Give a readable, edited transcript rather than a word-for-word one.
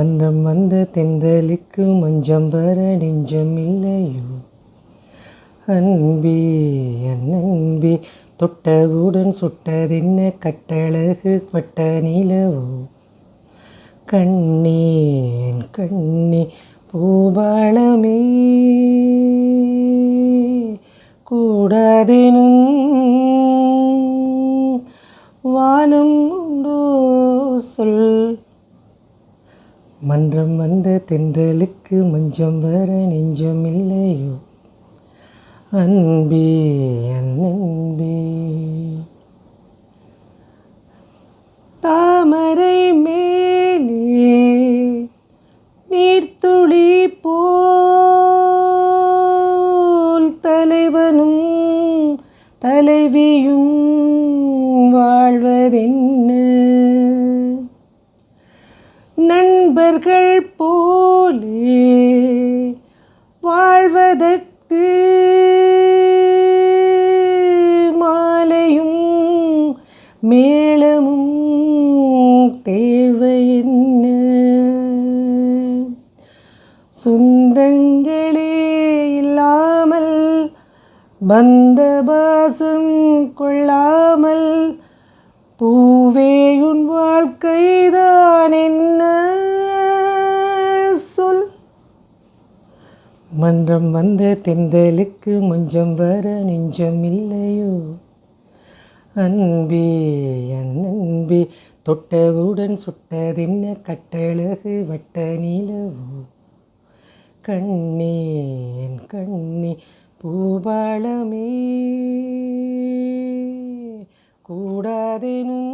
மன்றம் வந்த தென்றலுக்கு மஞ்சம் வர நெஞ்சம் இல்லையோ அன்பே அன்பே தொட்டவுடன் சுட்டதென்ன கட்டழகு பட்ட நிலவோ கண்ணே கண்ணே பூபாளமே கூடாதெனும் வானம் உண்டோ சொல் மன்றம் வந்த தென்றலுக்கு மஞ்சம் வர நெஞ்சம் இல்லையோ அன்பே அன்பே தாமரை மேலே நீர்த்துளி போல் தலைவனும் தலைவியும் வாழ்வதென்ன நண்பர்கள் போலே வாழ்வதற்கு மாலையும் மேளமும் தேவை என்ன சொந்தங்களே இல்லாமல் பந்த பாசம் கொள்ளாமல் பூவே உன் வாழ்க்கைதான் என்ன சொல் மன்றம் வந்த தென்றலுக்கு மஞ்சம் வர நெஞ்சம் இல்லையோ அன்பே அன்பே தொட்டவுடன் சுட்டதென்ன கட்டழகு வட்ட நிலவோ கண்ணே கண்ணே பூபாளமே கூடாதெனும்